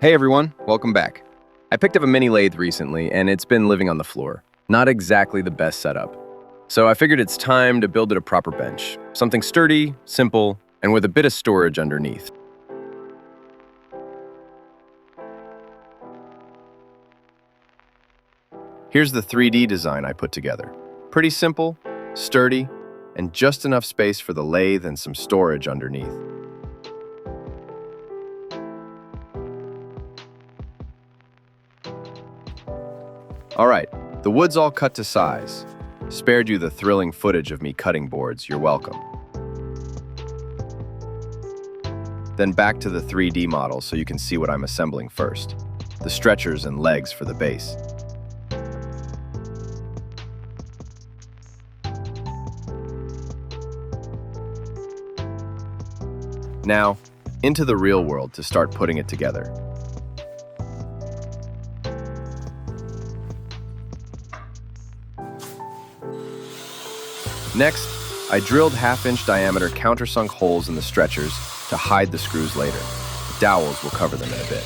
Hey everyone, welcome back. I picked up a mini lathe recently and it's been living on the floor. Not exactly the best setup. So I figured it's time to build it a proper bench. Something sturdy, simple, and with a bit of storage underneath. Here's the 3D design I put together. Pretty simple, sturdy, and just enough space for the lathe and some storage underneath. All right, the wood's all cut to size. Spared you the thrilling footage of me cutting boards, you're welcome. Then back to the 3D model so you can see what I'm assembling first. The stretchers and legs for the base. Now, into the real world to start putting it together. Next, I drilled half-inch diameter countersunk holes in the stretchers to hide the screws later. Dowels will cover them in a bit.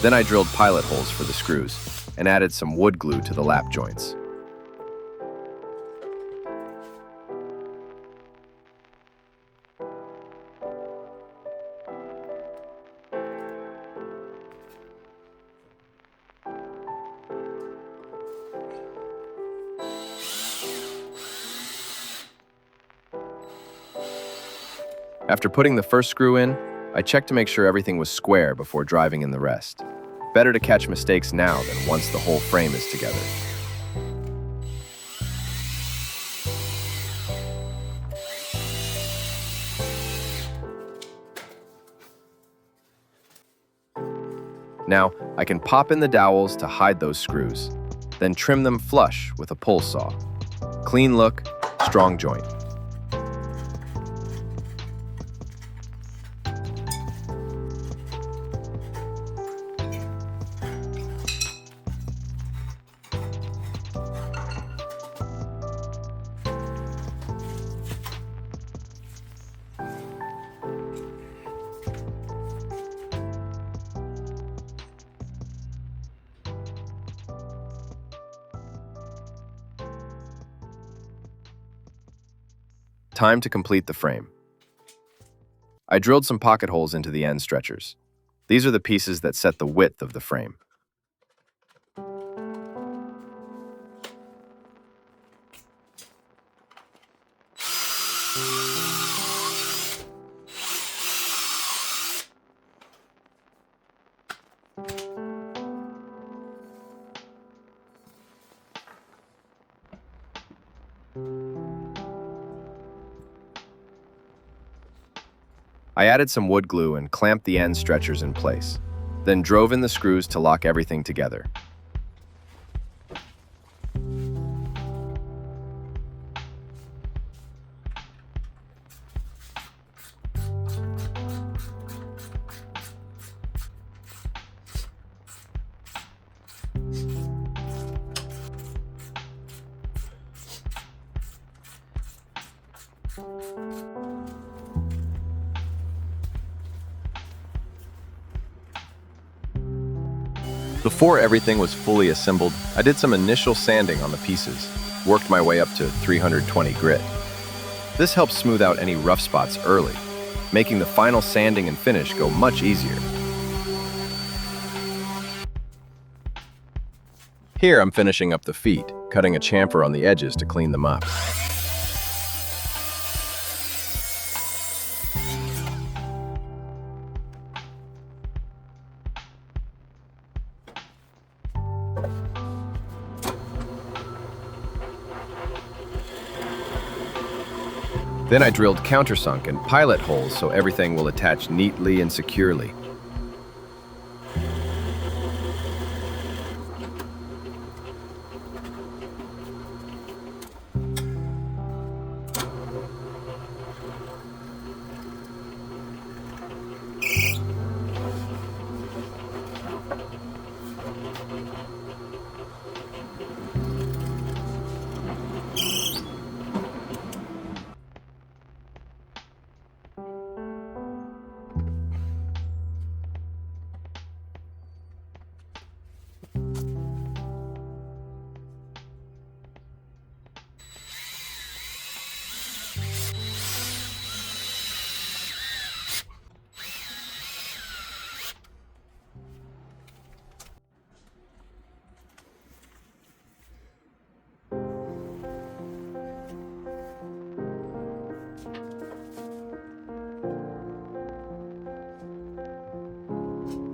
Then I drilled pilot holes for the screws and added some wood glue to the lap joints. After putting the first screw in, I checked to make sure everything was square before driving in the rest. Better to catch mistakes now than once the whole frame is together. Now, I can pop in the dowels to hide those screws, then trim them flush with a pull saw. Clean look, strong joint. Time to complete the frame. I drilled some pocket holes into the end stretchers. These are the pieces that set the width of the frame. I added some wood glue and clamped the end stretchers in place, then drove in the screws to lock everything together. Before everything was fully assembled, I did some initial sanding on the pieces, worked my way up to 320 grit. This helps smooth out any rough spots early, making the final sanding and finish go much easier. Here I'm finishing up the feet, cutting a chamfer on the edges to clean them up. Then I drilled countersunk and pilot holes so everything will attach neatly and securely.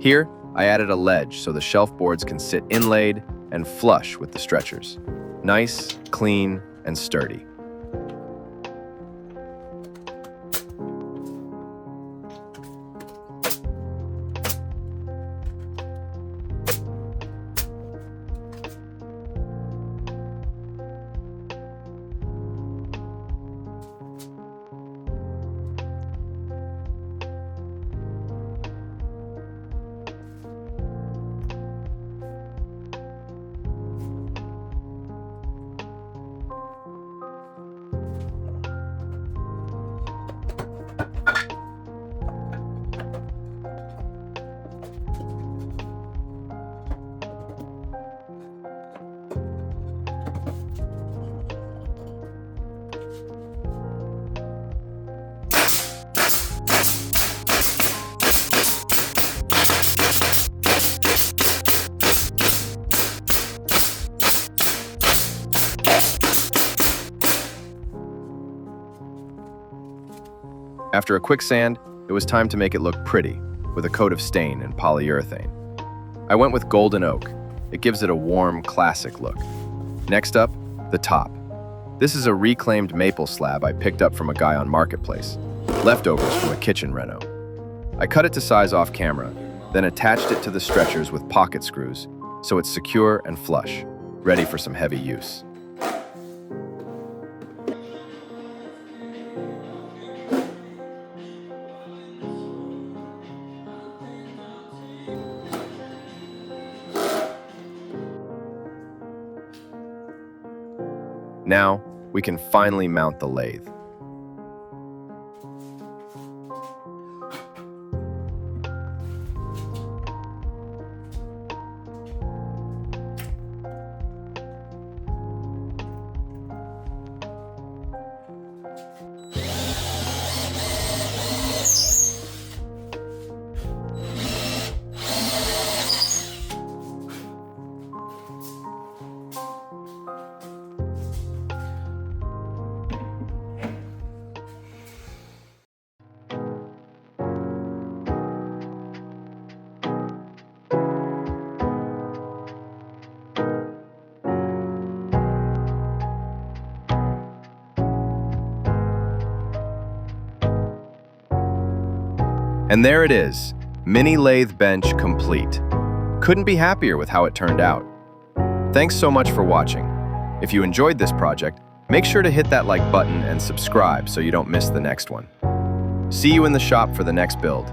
Here, I added a ledge so the shelf boards can sit inlaid and flush with the stretchers. Nice, clean, and sturdy. After a quick sand, it was time to make it look pretty, with a coat of stain and polyurethane. I went with golden oak. It gives it a warm, classic look. Next up, the top. This is a reclaimed maple slab I picked up from a guy on Marketplace, leftovers from a kitchen reno. I cut it to size off camera, then attached it to the stretchers with pocket screws, so it's secure and flush, ready for some heavy use. Now, we can finally mount the lathe. And there it is, mini lathe bench complete. Couldn't be happier with how it turned out. Thanks so much for watching. If you enjoyed this project, make sure to hit that like button and subscribe so you don't miss the next one. See you in the shop for the next build.